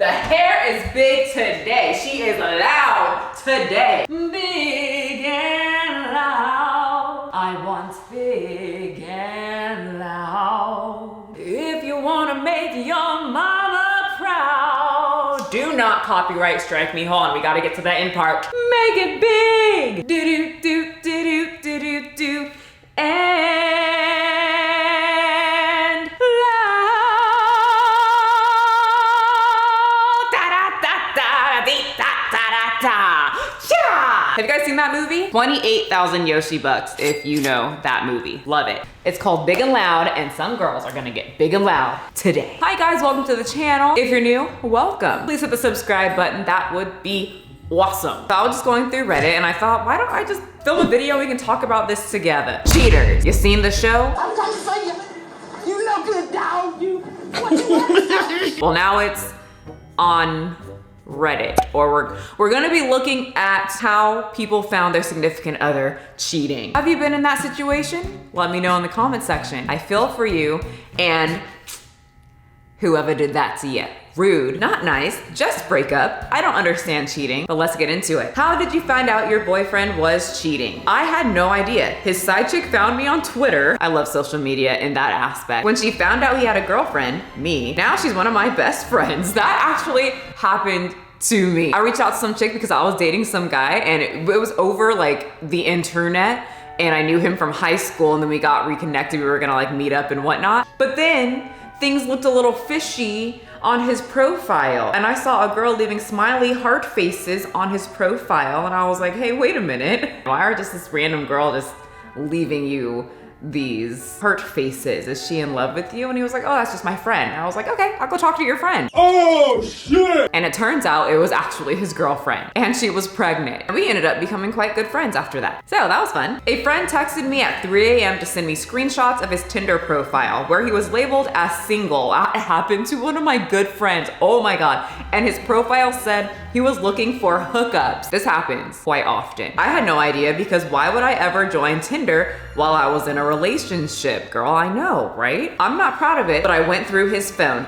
The hair is big today. She is loud today. Big and loud. I want big and loud. If you wanna make your mama proud. Do not copyright strike me. Hold on, we gotta get to the end part. Make it big. Do do do do do do do do. And loud. Da da da da dee da da da da. Have you guys seen that movie? 28,000 Yoshi bucks if you know that movie. Love it. It's called Big and Loud, and some girls are gonna get big and loud today. Hi guys, welcome to the channel. If you're new, welcome. Please hit the subscribe button. That would be awesome. So I was just going through Reddit and I thought, why don't I just film a video, we can talk about this together. Cheaters, you seen the show? I'm trying to say you no good dog, you. What you want? Well, now it's on Reddit, or we're gonna be looking at how people found their significant other cheating. Have you been in that situation? Let me know in the comment section. I feel for you and whoever did that to you. Rude, not nice, just break up. I don't understand cheating, but let's get into it. How did you find out your boyfriend was cheating? I had no idea. His side chick found me on Twitter. I love social media in that aspect. When she found out he had a girlfriend, me, now she's one of my best friends. That actually happened to me. I reached out to some chick because I was dating some guy and it was over like the internet, and I knew him from high school, and then we got reconnected. We were gonna like meet up and whatnot. But then things looked a little fishy on his profile, and I saw a girl leaving smiley heart faces on his profile, and I was like, hey, wait a minute. Why are just this random girl just leaving you these heart faces? Is she in love with you? And he was like, oh, that's just my friend. And I was like, okay, I'll go talk to your friend. Oh shit! And it turns out it was actually his girlfriend, and she was pregnant. And we ended up becoming quite good friends after that. So that was fun. A friend texted me at 3 a.m. to send me screenshots of his Tinder profile where he was labeled as single. That happened to one of my good friends. Oh my God. And his profile said he was looking for hookups. This happens quite often. I had no idea, because why would I ever join Tinder while I was in a relationship? Girl, I know, right? I'm not proud of it, but I went through his phone.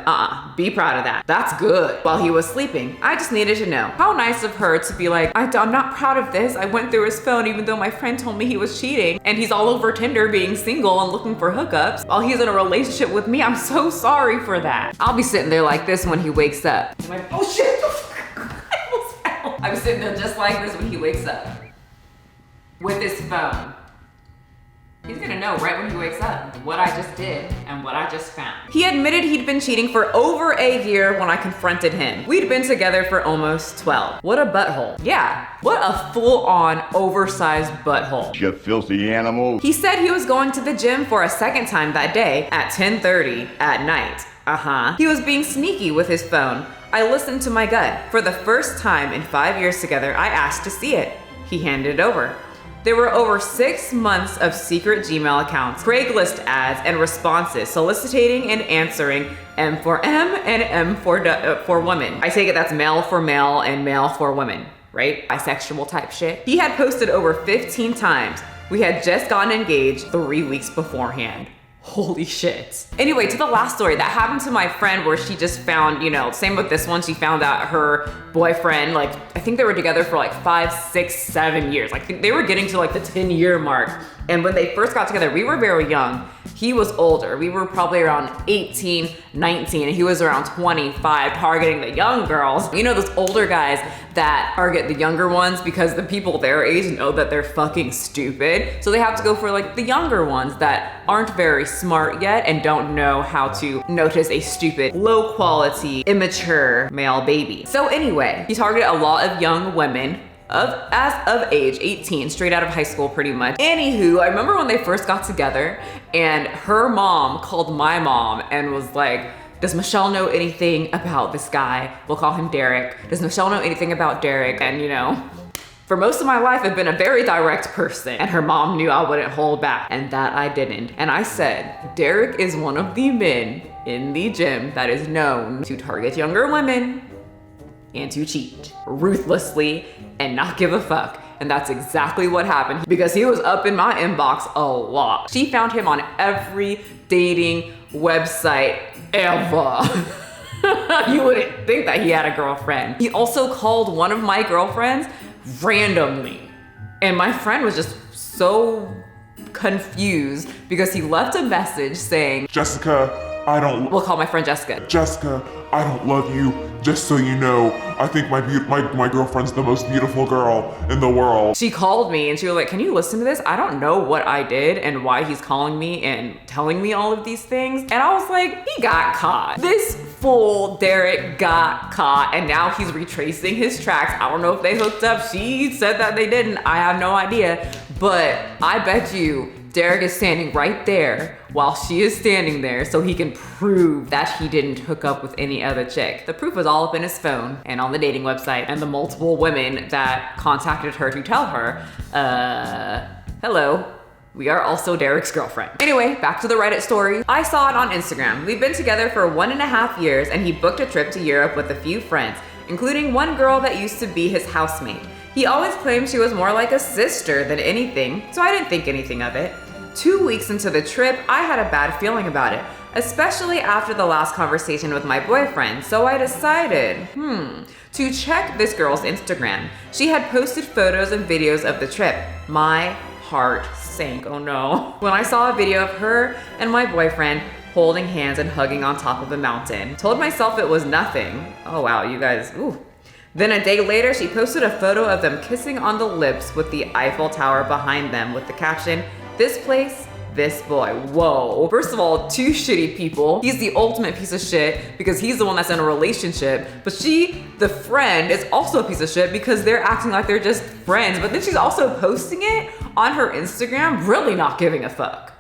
Be proud of that. That's good. While he was sleeping. I just needed to know. How nice of her to be like, I'm not proud of this. I went through his phone even though my friend told me he was cheating, and he's all over Tinder being single and looking for hookups while he's in a relationship with me. I'm so sorry for that. I'll be sitting there like this when he wakes up. I'm like, oh shit. I'm sitting there just like this when he wakes up with his phone. He's gonna know right when he wakes up what I just did and what I just found. He admitted he'd been cheating for over a year when I confronted him. We'd been together for almost 12. What a butthole. Yeah, what a full-on oversized butthole. You filthy animal. He said he was going to the gym for a second time that day at 10:30 at night. He was being sneaky with his phone. I listened to my gut. For the first time in 5 years together, I asked to see it. He handed it over. There were over 6 months of secret Gmail accounts, Craigslist ads, and responses soliciting and answering M for M and M for woman. I take it that's male for male and male for women, right? Bisexual type shit. He had posted over 15 times. We had just gotten engaged 3 weeks beforehand. Holy shit. Anyway, to the last story that happened to my friend, where she just found, same with this one, she found out her boyfriend, like, I think they were together for like 5, 6, 7 years. Like, they were getting to like the 10-year mark. And when they first got together, we were very young. He was older. We were probably around 18, 19, and he was around 25, targeting the young girls. You know, those older guys that target the younger ones because the people their age know that they're fucking stupid. So they have to go for like the younger ones that aren't very smart yet and don't know how to notice a stupid, low quality, immature male baby. So anyway, he targeted a lot of young women as of age 18, straight out of high school pretty much. Anywho, I remember when they first got together and her mom called my mom and was like, does Michelle know anything about this guy? We'll call him Derek. Does Michelle know anything about Derek? And for most of my life, I've been a very direct person, and her mom knew I wouldn't hold back, and that I didn't. And I said, Derek is one of the men in the gym that is known to target younger women and to cheat ruthlessly and not give a fuck. And that's exactly what happened, because he was up in my inbox a lot. She found him on every dating website ever. You wouldn't think that he had a girlfriend. He also called one of my girlfriends randomly. And my friend was just so confused because he left a message saying, Jessica, I don't. we'll call my friend Jessica. Jessica, I don't love you. Just so you know, I think my girlfriend's the most beautiful girl in the world. She called me and she was like, can you listen to this? I don't know what I did and why he's calling me and telling me all of these things. And I was like, he got caught. This fool Derek got caught and now he's retracing his tracks. I don't know if they hooked up. She said that they didn't. I have no idea. But I bet you Derek is standing right there while she is standing there so he can prove that he didn't hook up with any other chick. The proof was all up in his phone and on the dating website and the multiple women that contacted her to tell her, hello, we are also Derek's girlfriend. Anyway, back to the Reddit story. I saw it on Instagram. We've been together for 1.5 years and he booked a trip to Europe with a few friends, including one girl that used to be his housemate. He always claimed she was more like a sister than anything, so I didn't think anything of it. 2 weeks into the trip, I had a bad feeling about it, especially after the last conversation with my boyfriend, so I decided, to check this girl's Instagram. She had posted photos and videos of the trip. My heart sank, oh no. When I saw a video of her and my boyfriend holding hands and hugging on top of a mountain. Told myself it was nothing. Oh wow, you guys, ooh. Then a day later, she posted a photo of them kissing on the lips with the Eiffel Tower behind them with the caption, "This place, this boy." Whoa. First of all, two shitty people. He's the ultimate piece of shit because he's the one that's in a relationship. But she, the friend, is also a piece of shit because they're acting like they're just friends. But then she's also posting it on her Instagram, really not giving a fuck.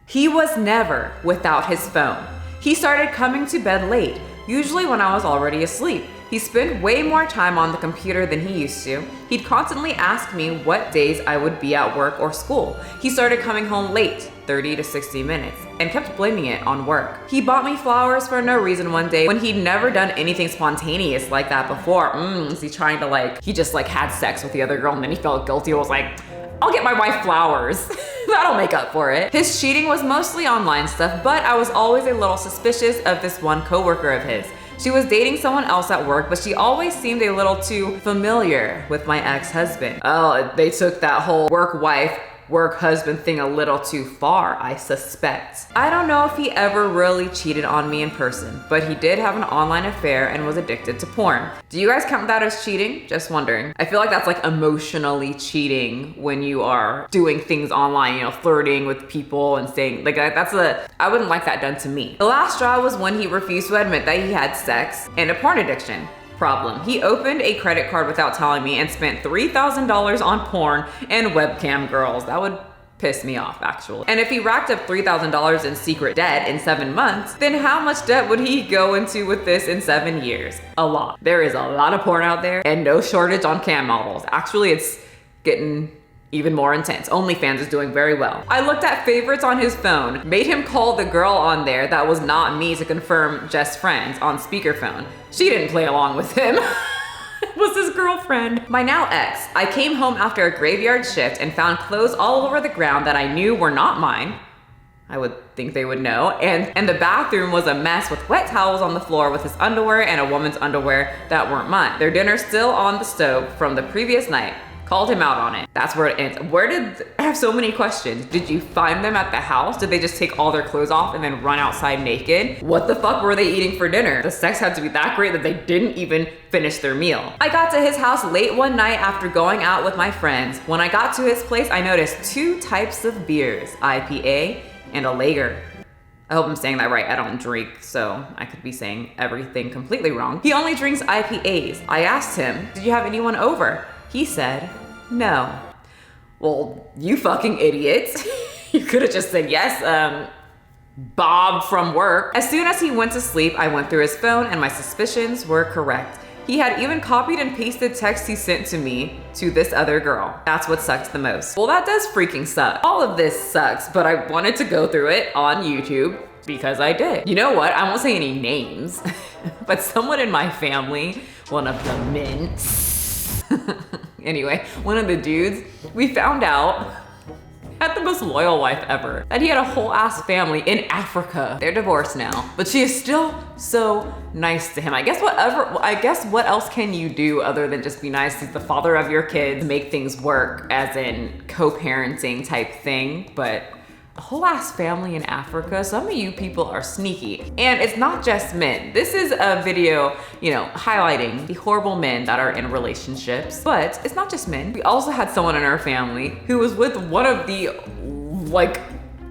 He was never without his phone. He started coming to bed late, usually when I was already asleep. He spent way more time on the computer than he used to. He'd constantly ask me what days I would be at work or school. He started coming home late, 30 to 60 minutes, and kept blaming it on work. He bought me flowers for no reason one day when he'd never done anything spontaneous like that before. Is he trying to he just had sex with the other girl and then he felt guilty. I was like, I'll get my wife flowers. That'll make up for it. His cheating was mostly online stuff, but I was always a little suspicious of this one coworker of his. She was dating someone else at work, but she always seemed a little too familiar with my ex-husband. Oh, they took that whole work wife, work husband thing a little too far, I suspect. I don't know if he ever really cheated on me in person, but he did have an online affair and was addicted to porn. Do you guys count that as cheating? Just wondering. I feel like that's emotionally cheating when you are doing things online, flirting with people and saying, I wouldn't like that done to me. The last straw was when he refused to admit that he had sex and a porn addiction. Problem. He opened a credit card without telling me and spent $3,000 on porn and webcam girls. That would piss me off, actually. And if he racked up $3,000 in secret debt in 7 months, then how much debt would he go into with this in 7 years? A lot. There is a lot of porn out there and no shortage on cam models. Actually, it's getting even more intense. OnlyFans is doing very well. I looked at favorites on his phone, made him call the girl on there that was not me to confirm just friends on speakerphone. She didn't play along with him. It was his girlfriend. My now ex, I came home after a graveyard shift and found clothes all over the ground that I knew were not mine. I would think they would know. And the bathroom was a mess with wet towels on the floor with his underwear and a woman's underwear that weren't mine. Their dinner still on the stove from the previous night. Called him out on it. That's where it ends. I have so many questions. Did you find them at the house? Did they just take all their clothes off and then run outside naked? What the fuck were they eating for dinner? The sex had to be that great that they didn't even finish their meal. I got to his house late one night after going out with my friends. When I got to his place, I noticed 2 types of beers, IPA and a Lager. I hope I'm saying that right. I don't drink, so I could be saying everything completely wrong. He only drinks IPAs. I asked him, did you have anyone over? He said, no. Well, you fucking idiots. You could have just said yes, Bob from work. As soon as he went to sleep, I went through his phone and my suspicions were correct. He had even copied and pasted texts he sent to me to this other girl. That's what sucks the most. Well, that does freaking suck. All of this sucks, but I wanted to go through it on YouTube because I did. You know what? I won't say any names, but someone in my family, one of the men, anyway, one of the dudes, we found out had the most loyal wife ever. And he had a whole ass family in Africa. They're divorced now, but she is still so nice to him. I guess what else can you do other than just be nice? He's the father of your kids, make things work as in co-parenting type thing, but a whole ass family in Africa. Some of you people are sneaky. And it's not just men. This is a video, highlighting the horrible men that are in relationships, but it's not just men. We also had someone in our family who was with one of the,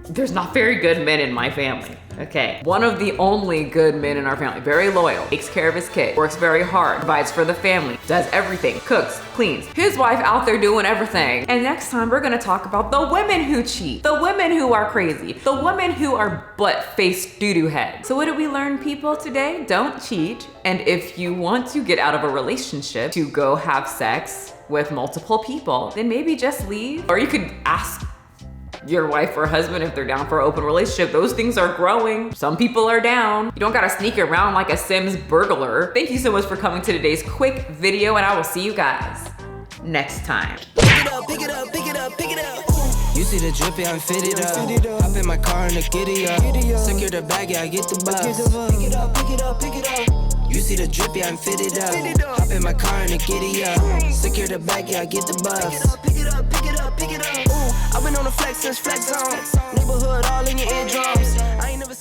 there's not very good men in my family. Okay, one of the only good men in our family, very loyal, takes care of his kid, works very hard, provides for the family, does everything, cooks, cleans. His wife out there doing everything. And next time we're gonna talk about the women who cheat, the women who are crazy, the women who are butt-faced doo-doo heads. So what did we learn, people, today? Don't cheat. And if you want to get out of a relationship to go have sex with multiple people, then maybe just leave. Or you could ask your wife or husband if they're down for an open relationship. Those things are growing. Some people are down. You don't gotta sneak around like a Sims burglar. Thank you so much for coming to today's quick video, and I will see you guys next time. Pick it up, pick it up, pick it up, pick it up. You see the drippy, I'm fitted up. Hop in my car and the giddy up. Secure the bag, yeah, I get the bus. Pick it up, pick it up, pick it up. You see the drippy, I'm fitted up. Hop in my car and the giddy up. Secure the bag, yeah, I get the bus. Pick it up, pick it up, pick it up. Ooh, I've been on the flex since flex zone. Neighborhood all in your eardrums. I ain't never